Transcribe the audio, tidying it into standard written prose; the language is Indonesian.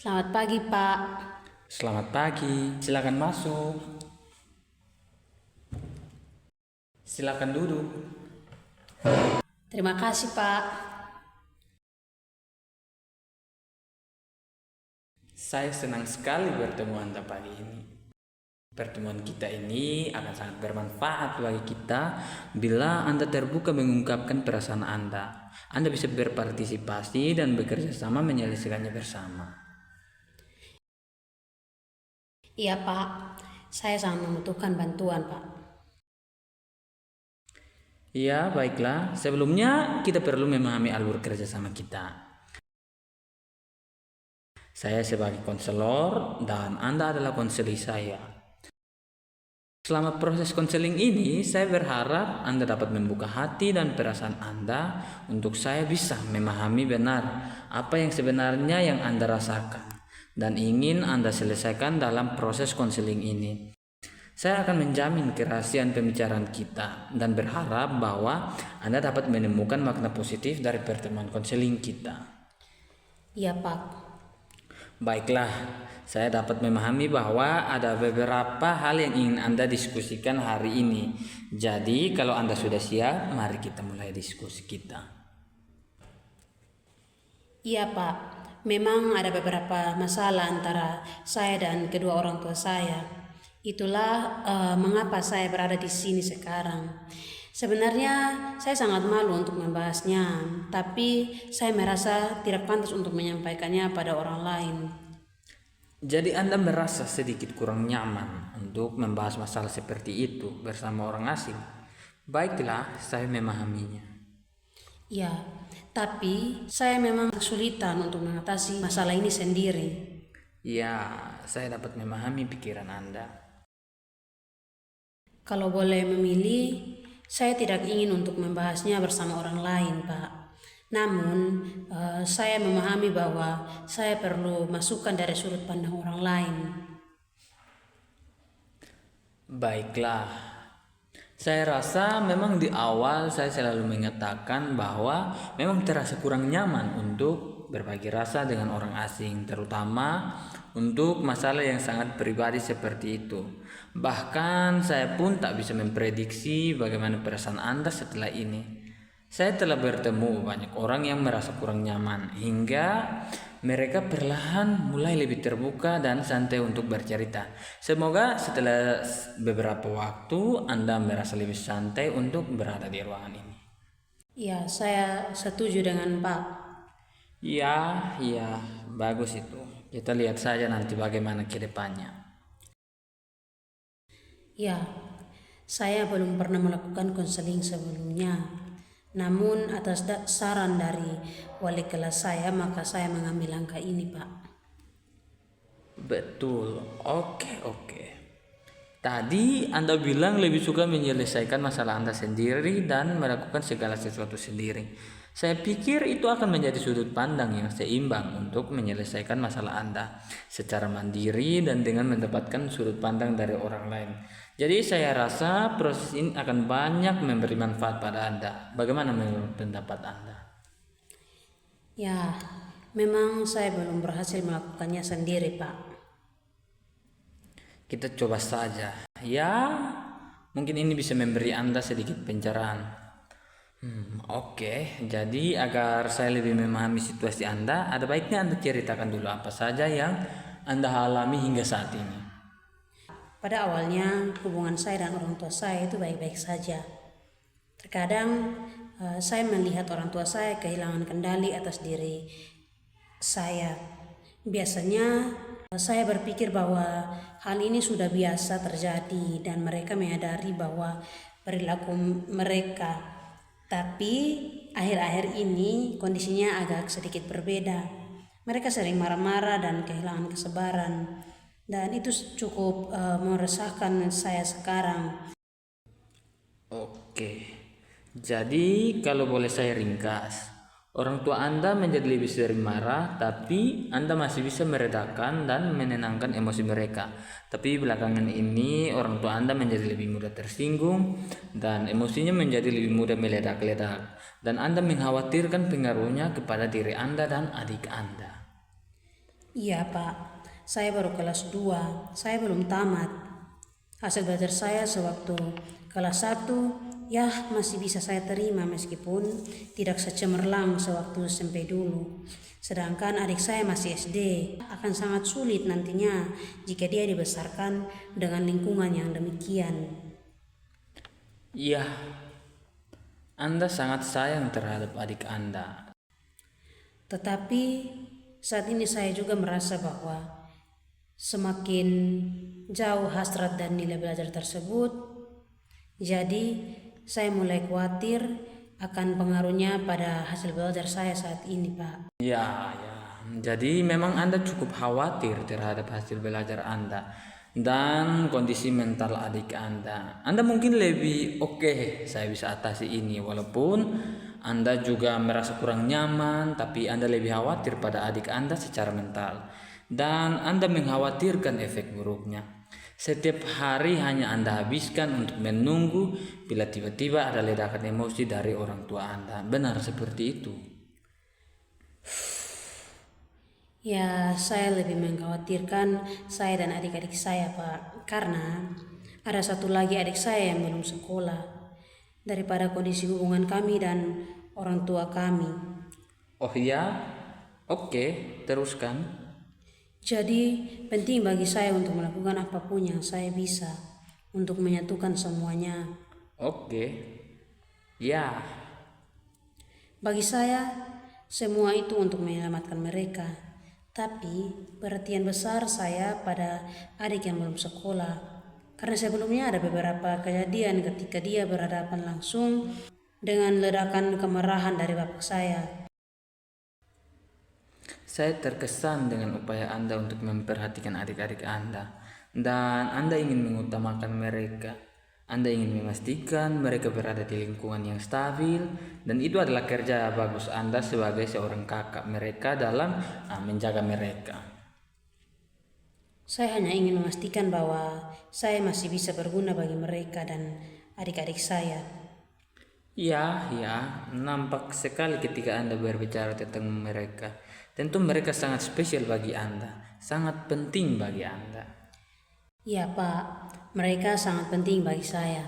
Selamat pagi, Pak. Selamat pagi, silakan masuk. Silakan duduk. Terima kasih, Pak. Saya senang sekali bertemu Anda pagi ini. Pertemuan kita ini akan sangat bermanfaat bagi kita bila Anda terbuka mengungkapkan perasaan Anda. Anda bisa berpartisipasi dan bekerja sama menyelesaikannya bersama. Iya, Pak. Saya sangat membutuhkan bantuan, Pak. Ya, baiklah. Sebelumnya kita perlu memahami alur kerjasama kita. Saya sebagai konselor dan Anda adalah konseli saya. Selama proses konseling ini, saya berharap Anda dapat membuka hati dan perasaan Anda untuk saya bisa memahami benar apa yang sebenarnya yang Anda rasakan dan ingin Anda selesaikan dalam proses konseling ini. Saya akan menjamin kerahasiaan pembicaraan kita dan berharap bahwa Anda dapat menemukan makna positif dari pertemuan konseling kita. Iya, Pak. Baiklah, saya dapat memahami bahwa ada beberapa hal yang ingin Anda diskusikan hari ini. Jadi, kalau Anda sudah siap, mari kita mulai diskusi kita. Iya, Pak. Memang ada beberapa masalah antara saya dan kedua orang tua saya. Itulah mengapa saya berada di sini sekarang. Sebenarnya saya sangat malu untuk membahasnya, tapi saya merasa tidak pantas untuk menyampaikannya pada orang lain. Jadi, Anda merasa sedikit kurang nyaman untuk membahas masalah seperti itu bersama orang asing. Baiklah, saya memahaminya. Ya, tapi saya memang kesulitan untuk mengatasi masalah ini sendiri. Ya, saya dapat memahami pikiran Anda. Kalau boleh memilih, saya tidak ingin untuk membahasnya bersama orang lain, Pak. Namun, saya memahami bahwa saya perlu masukan dari sudut pandang orang lain. Baiklah, saya rasa memang di awal saya selalu mengatakan bahwa memang terasa kurang nyaman untuk berbagi rasa dengan orang asing, terutama untuk masalah yang sangat pribadi seperti itu. Bahkan saya pun tak bisa memprediksi bagaimana perasaan Anda setelah ini. Saya telah bertemu banyak orang yang merasa kurang nyaman hingga mereka perlahan mulai lebih terbuka dan santai untuk bercerita. Semoga setelah beberapa waktu Anda merasa lebih santai untuk berada di ruangan ini. Ya, saya setuju dengan Pak. Ya, bagus itu. Kita lihat saja nanti bagaimana ke depannya. Ya, saya belum pernah melakukan konseling sebelumnya. Namun atas saran dari wali kelas saya, maka saya mengambil langkah ini, Pak. Betul. Oke. Tadi Anda bilang lebih suka menyelesaikan masalah Anda sendiri dan melakukan segala sesuatu sendiri. Saya pikir itu akan menjadi sudut pandang yang seimbang untuk menyelesaikan masalah Anda secara mandiri dan dengan mendapatkan sudut pandang dari orang lain. Jadi saya rasa proses ini akan banyak memberi manfaat pada Anda. Bagaimana menurut pendapat Anda? Ya, memang saya belum berhasil melakukannya sendiri, Pak. Kita coba saja. Ya, mungkin ini bisa memberi Anda sedikit pencerahan. Oke. Jadi agar saya lebih memahami situasi Anda, ada baiknya Anda ceritakan dulu apa saja yang Anda alami hingga saat ini. Pada awalnya hubungan saya dan orang tua saya itu baik-baik saja. Terkadang saya melihat orang tua saya kehilangan kendali atas diri saya. Biasanya saya berpikir bahwa hal ini sudah biasa terjadi dan mereka menyadari bahwa perilaku mereka. Tapi akhir-akhir ini kondisinya agak sedikit berbeda. Mereka sering marah-marah dan kehilangan kesabaran. Dan itu cukup meresahkan saya sekarang. Oke. Jadi kalau boleh saya ringkas, orang tua Anda menjadi lebih sering marah, tapi Anda masih bisa meredakan dan menenangkan emosi mereka. Tapi belakangan ini orang tua Anda menjadi lebih mudah tersinggung dan emosinya menjadi lebih mudah meledak-ledak. Dan Anda mengkhawatirkan pengaruhnya kepada diri Anda dan adik Anda. Iya Pak, saya baru kelas 2, saya belum tamat. Hasil belajar saya sewaktu kelas 1 ya masih bisa saya terima meskipun tidak secemerlang sewaktu SMP dulu. Sedangkan adik saya masih SD, akan sangat sulit nantinya jika dia dibesarkan dengan lingkungan yang demikian. Iya, Anda sangat sayang terhadap adik Anda. Tetapi saat ini saya juga merasa bahwa semakin jauh hasrat dan nilai belajar tersebut, jadi saya mulai khawatir akan pengaruhnya pada hasil belajar saya saat ini, Pak. Ya, ya. Jadi memang Anda cukup khawatir terhadap hasil belajar Anda dan kondisi mental adik Anda. Anda mungkin lebih oke, saya bisa atasi ini walaupun Anda juga merasa kurang nyaman, tapi Anda lebih khawatir pada adik Anda secara mental dan Anda mengkhawatirkan efek buruknya. Setiap hari hanya Anda habiskan untuk menunggu bila tiba-tiba ada ledakan emosi dari orang tua Anda. Benar seperti itu. Ya, saya lebih mengkhawatirkan saya dan adik-adik saya, Pak. Karena ada satu lagi adik saya yang belum sekolah. Daripada kondisi hubungan kami dan orang tua kami. Oh ya, oke, teruskan. Jadi penting bagi saya untuk melakukan apapun yang saya bisa untuk menyatukan semuanya. Oke, ya, Bagi saya, semua itu untuk menyelamatkan mereka. Tapi perhatian besar saya pada adik yang belum sekolah. Karena sebelumnya ada beberapa kejadian ketika dia berhadapan langsung dengan ledakan kemarahan dari bapak saya. saya terkesan dengan upaya Anda untuk memperhatikan adik-adik Anda, dan Anda ingin mengutamakan mereka. Anda ingin memastikan mereka berada di lingkungan yang stabil, dan itu adalah kerja bagus Anda sebagai seorang kakak mereka dalam menjaga mereka. Saya hanya ingin memastikan bahwa saya masih bisa berguna bagi mereka dan adik-adik saya. Ya, ya, nampak sekali ketika Anda berbicara tentang mereka. Tentu mereka sangat spesial bagi Anda, sangat penting bagi Anda. Iya Pak, mereka sangat penting bagi saya.